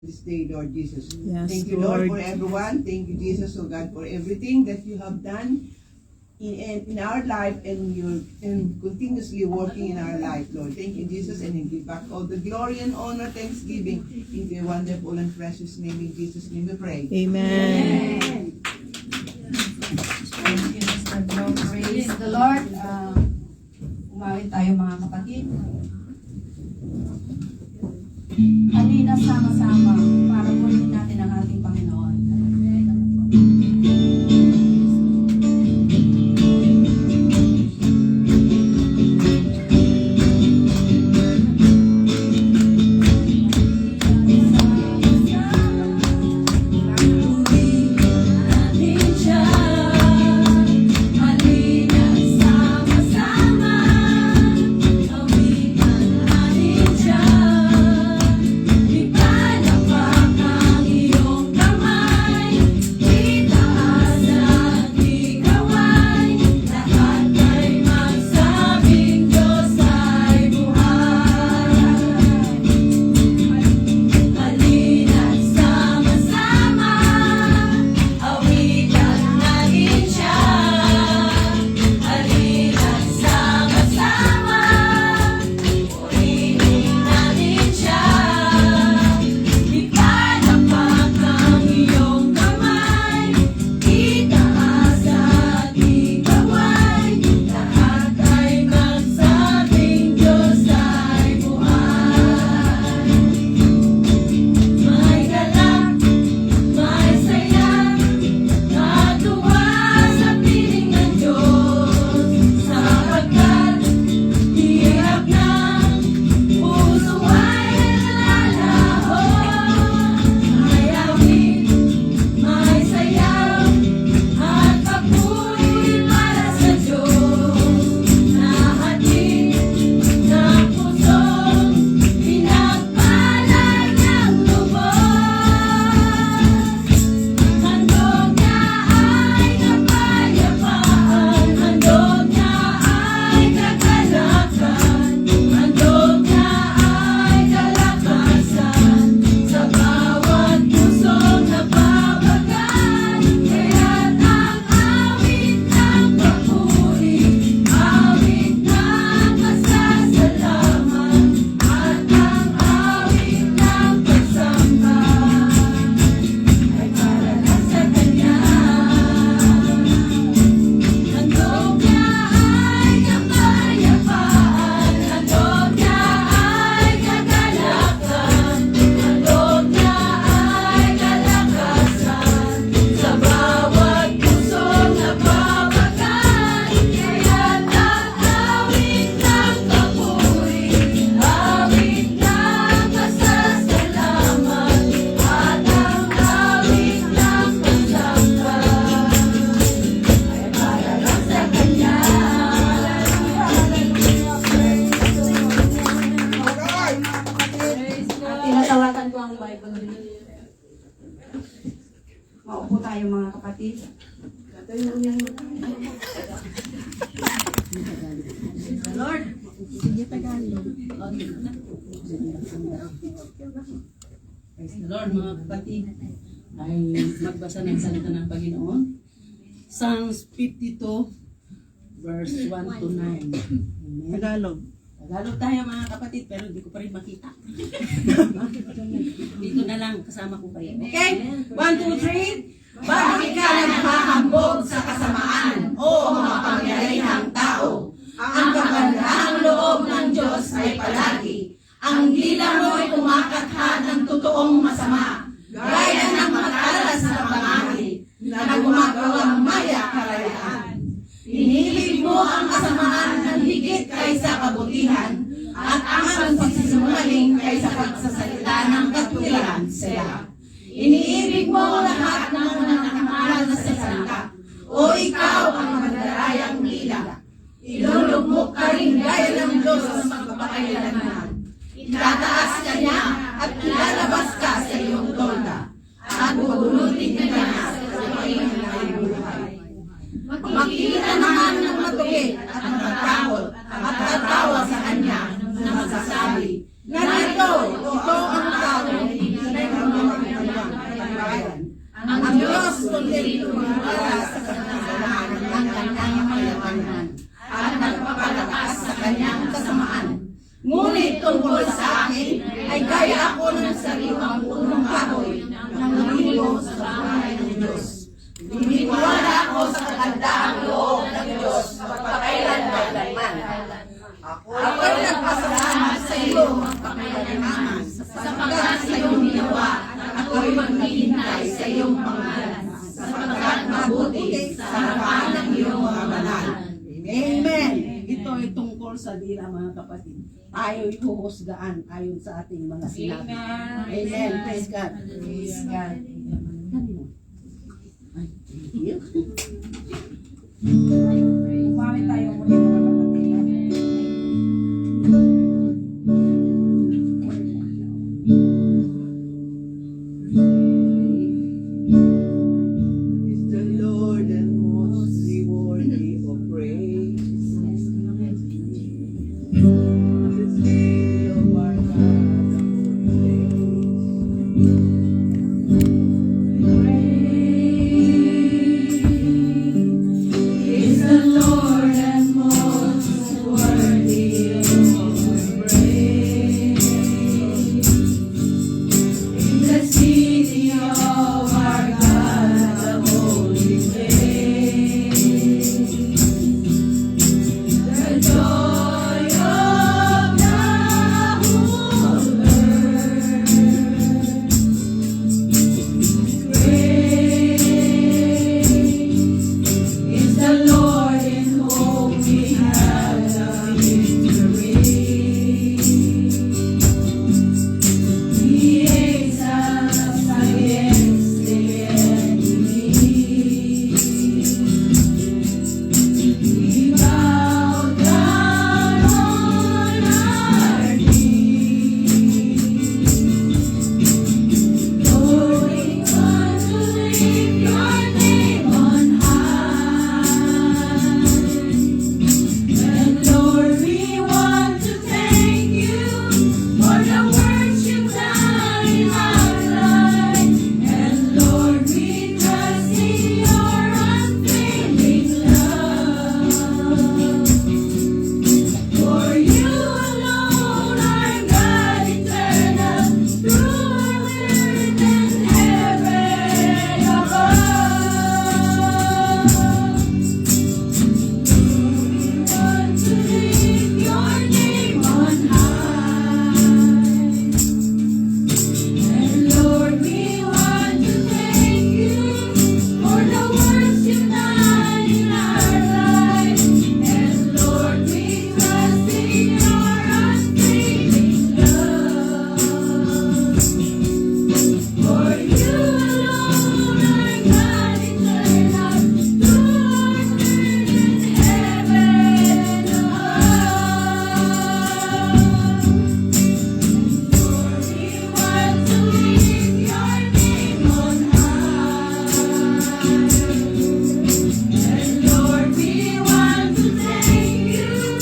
this day, Lord Jesus. Yes, Thank you, Lord, for everyone. Thank you, Jesus, oh God, for everything that you have done in our life, and you're continuously working in our life, Lord. Thank you, Jesus, and I give back all the glory and honor, thanksgiving in your wonderful and precious name. In Jesus' name we pray. Amen. Praise the Lord. Umawit tayo mga kapatid. Halina sama-sama para purihin natin ang ating Panginoon. Tinatawagan ko ang Bible. Maupo tayo mga kapatid. Lord. Sige, Tagalog. Praise the Lord, mga kapatid, ay magbasa ng salita ng Panginoon. Psalms 52, verse 1 to 9. Amen. Tagalog. Tagalog tayo mga kapatid, pero hindi ko pa rin makita. Dito na lang, kasama ko kayo. Okay? 1, 2, 3. Bakit ka naghahambog sa kasamaan o makapangyarihang tao? Ang kagandahang loob ng Diyos ay palagi. Ang dila mo'y kumakatha ng totoong masama, gaya ng matalas na pangahit na gumagawang maya kalayaan. Iniibig mo ang kasamaan ng higit kaysa kabutihan, at ang pagsisinungaling kaysa pagsasalita ng katuwiran sila. Iniibig mo lahat ng nangangaral na salita, o ikaw ang madarayang ila. Ilulugmok ka rin gaya ng Diyos sa magpapakailanman. Itataas ka niya at ilalabas ka sa iyong tolda, at bubulutin ka niya sa iyong buhay. Makikita naman ng matuwid at matakot at tatawa sa kanya na magsasabi, narito, ito ang tao na iyong pangalan, sapagkat mabuti sa harapan ng iyong mga banal. Amen. Ito ay tungkol sa dila, mga kapatid. Tayo ihuhusgaan ayon sa ating mga sinabi. Amen. Praise God. Praise God. Ay, thank you. Umami tayo muli mga kapatid. Is the Lord and mostly worthy of praise. The city of our God, the holy Is the Lord and most worthy of praise. In the city of our God, the holy place, the joy of the whole earth. Great is the Lord in whom we have the victory. He aids us against the enemy. We bow down on our knees, Lord, we want to lift your name on high. And Lord, we want to thank you for the works you've done in our life. And Lord, we trust in your unfailing love. For you alone are God eternal, through earth and heaven above. We want to lift your name on high. And Lord, we want to thank you for the works you've done in our life. And Lord, we trust in your unfailing love. For you alone are God eternal, through earth and heaven above. Lord, we want to lift your name on high. And Lord, we want to thank you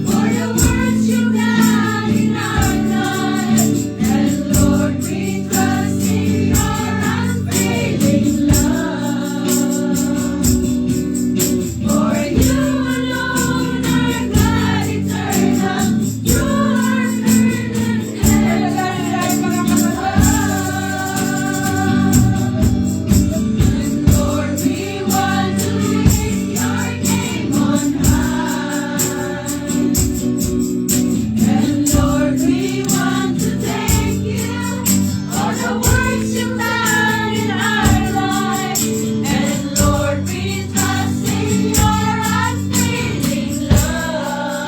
for the works you've done in our life. And Lord, we trust in your unfailing love. For you alone are God eternal, through earth and heaven above. Lord, we want to lift your name on high. And Lord, we want to thank you for the works you've done in our life. And Lord, we trust in your unfailing love.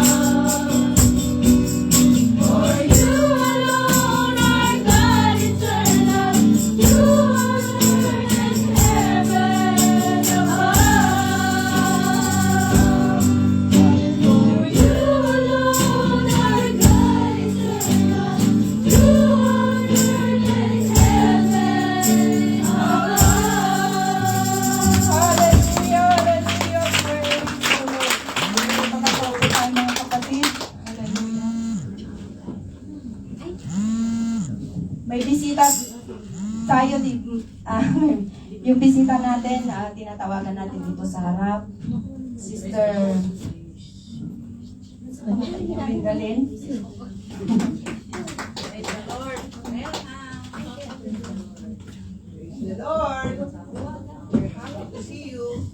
For you alone are God eternal, through earth and heaven above. For you alone are God eternal, through earth and heaven above. Hallelujah, hallelujah, praise the Lord. Pagkakaulo tayo mga kapatid. Hallelujah. May bisita tayo dito. Yung bisita natin, tinatawagan natin dito sa harap. Sister Pingalin. Praise the Lord. We're happy to see you.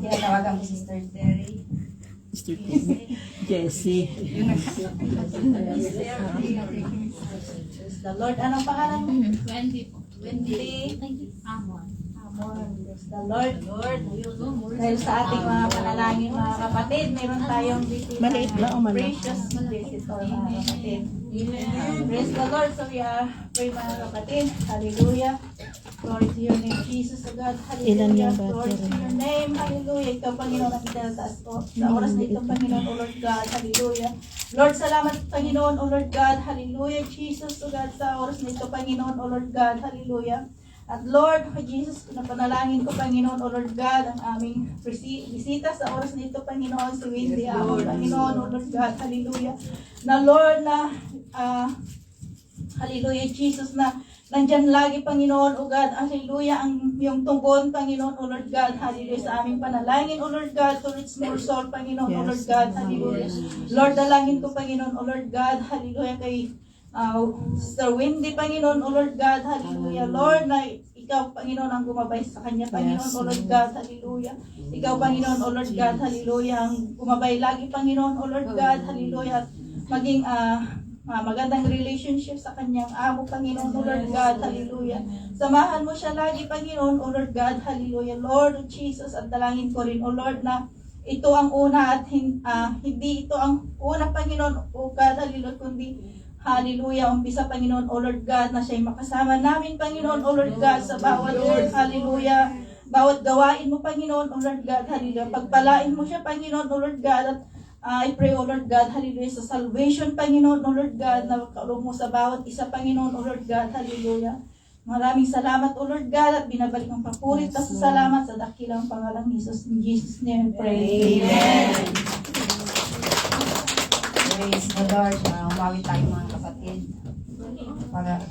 Tinatawagan ko si Sister Terry. Mr. Tim. Jessie. Praise the Lord. Anong pangalan mo? Wendy. Amon. Praise the Lord. Dahil sa ating mga panalangin, mga kapatid, meron tayong bisita. Maliit ba o malaki? Precious visitor, mga kapatid. Praise the Lord. So we are pray, mga kapatid. Hallelujah. Glory to your name, Jesus, O God. Ilan Hallelujah. yung Glory to your name. Hallelujah. Ikaw, Panginoon, ang itinataas ko. Sa oras na ito, Panginoon, O Lord God. Hallelujah. Lord, salamat, Panginoon, O Lord God. Hallelujah. Jesus, O God, sa oras na ito, Panginoon, O Lord God. Hallelujah. At Lord, O Jesus, napanalangin ko, Panginoon, O Lord God, ang aming bisita sa oras na ito, Panginoon, si Wendy, among Panginoon, O Lord God. Hallelujah. Na Lord, na hallelujah, Jesus, na nandyan lagi, Panginoon, O God, hallelujah, ang iyong tugon, Panginoon, O Lord God, hallelujah, sa aming panalangin, O Lord God, to reach more soul, Panginoon, O Lord God, hallelujah. Lord, dalangin ko, Panginoon, O Lord God, hallelujah, kay Sister Wendy, Panginoon, O Lord God, hallelujah, Lord, na ikaw, Panginoon, ang gumabay sa kanya, Panginoon, O Lord God, hallelujah. Ikaw, Panginoon, O Lord God, hallelujah, ang gumabay lagi, Panginoon, O Lord God, hallelujah, at maging magandang relationship sa kanyang amo, Panginoon, O Lord God, hallelujah. Samahan mo siya lagi, Panginoon, O Lord God, hallelujah. Lord Jesus, at dalangin ko rin, O Lord, na ito ang una at hindi ito ang una, Panginoon, O God, hallelujah, kundi hallelujah, umpisa, Panginoon, O Lord God, na siya'y makasama namin, Panginoon, O Lord God, sa bawat, hallelujah, bawat gawain mo, Panginoon, O Lord God, hallelujah. Pagpalain mo siya, Panginoon, O Lord God, at I pray, O Lord God, hallelujah, sa salvation, Panginoon, O Lord God, na kaulong mo sa bawat isa, Panginoon, O Lord God, hallelujah. Maraming salamat, O Lord God, at binabalik ang papurit at salamat sa dakilang pangalang Jesus. In Jesus' name, pray. Amen. Praise the Lord. Umawi tayo mga kapatid. Para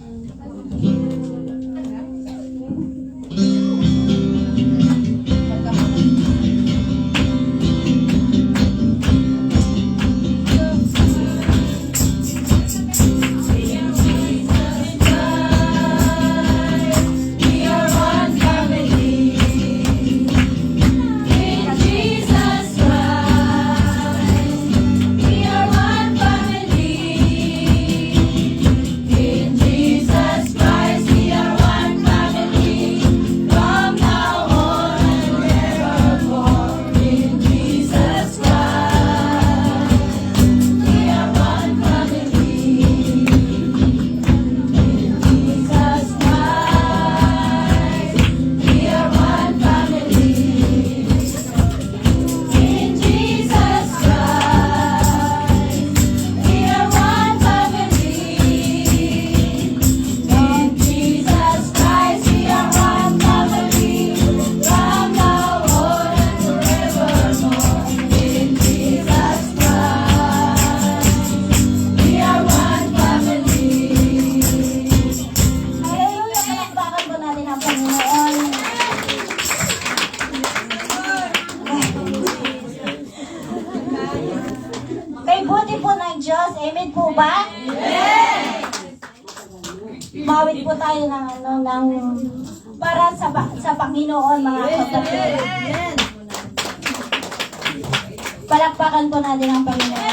Amen po ba? Mawit po tayo ng para sa Panginoon, mga kapatid. Palakpakan po natin ang Panginoon.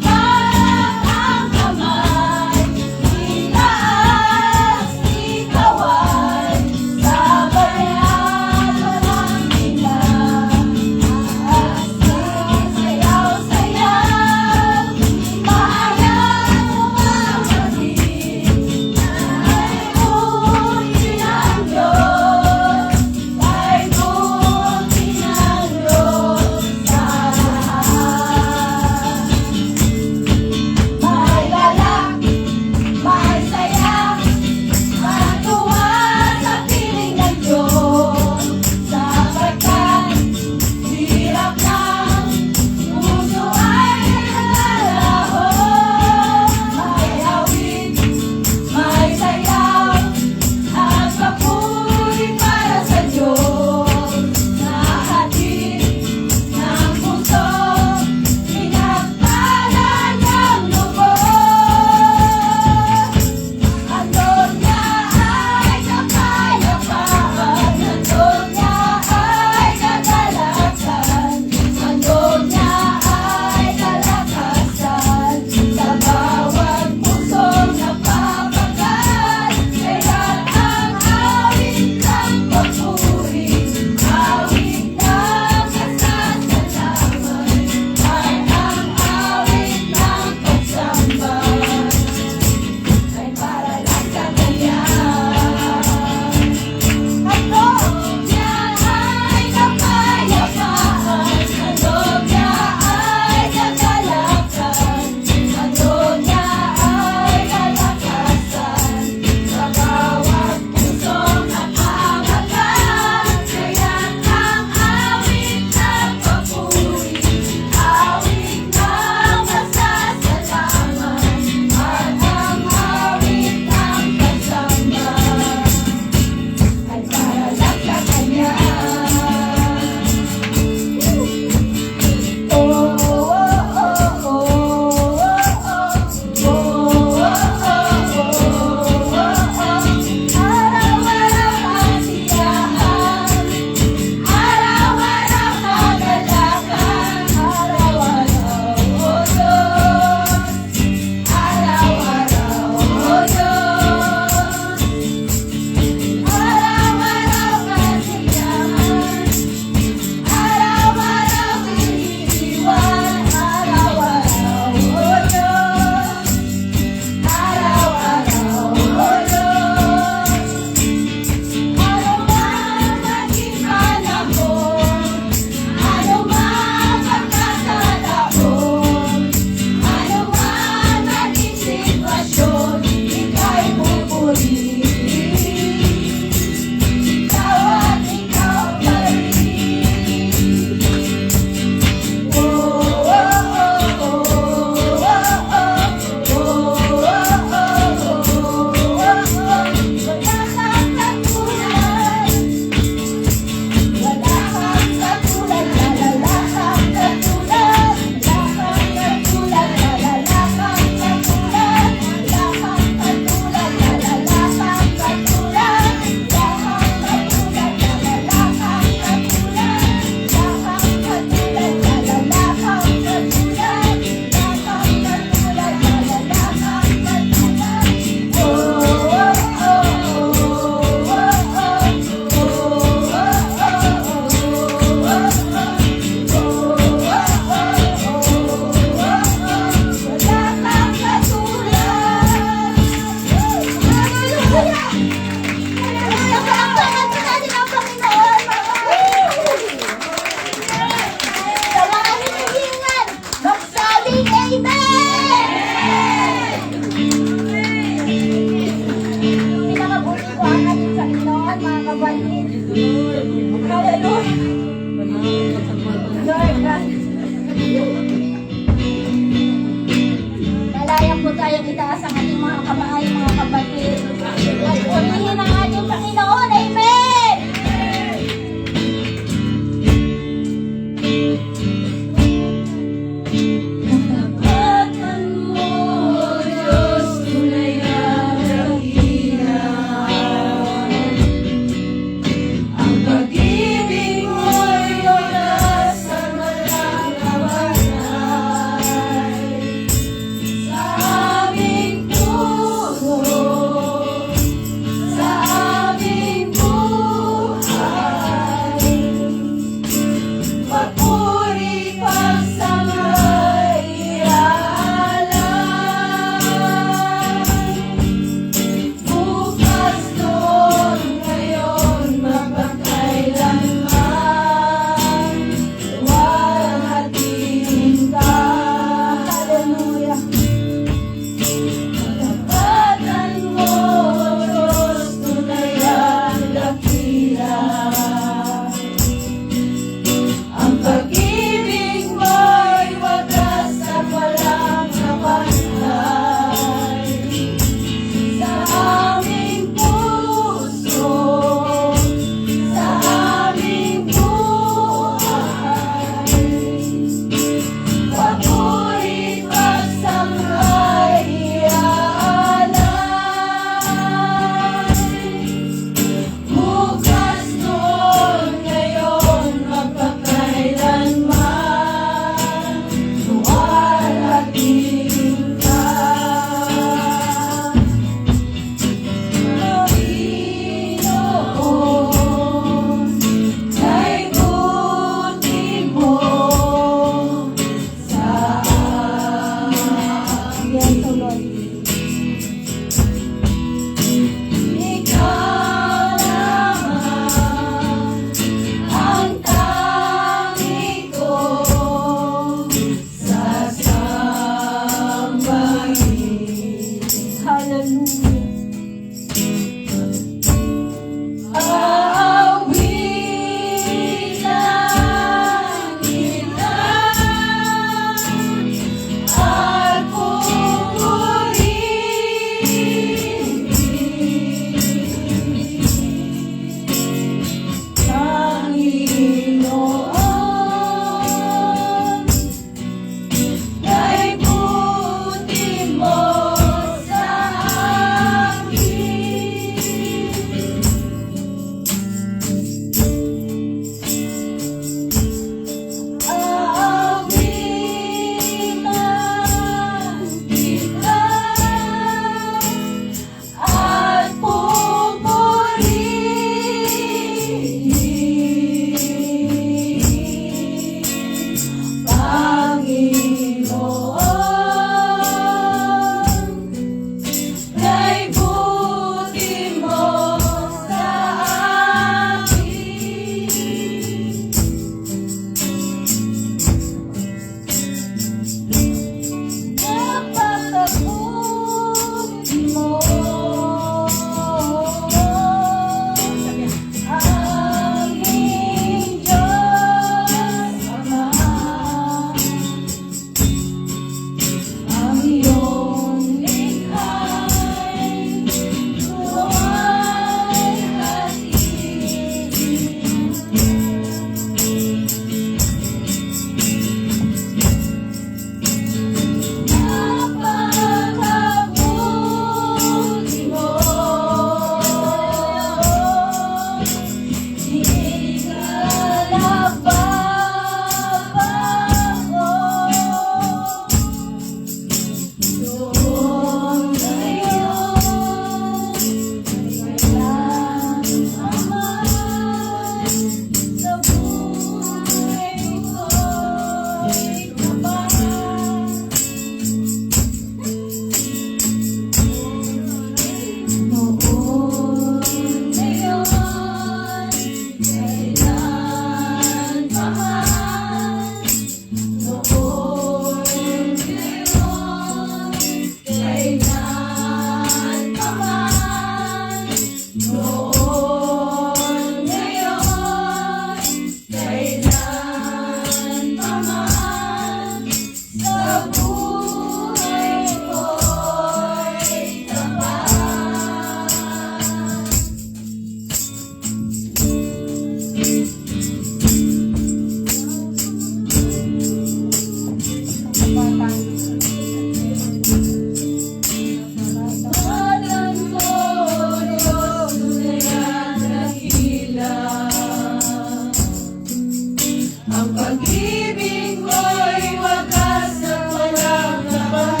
pag-ibig mo'y wagas at walang kapantay.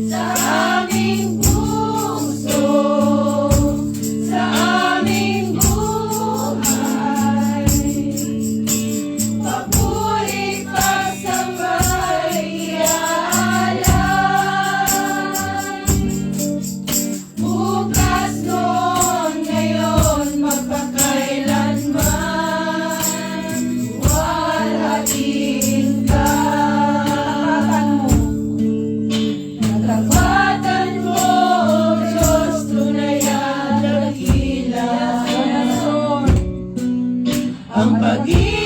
Sa aming puso, sa aming buhay, papuri pasambay iaalay. Bukas noon, ngayon, magpakailanman, walahin ka. Katapatan mo, Diyos, tunay at dakila. Ang pag-ibig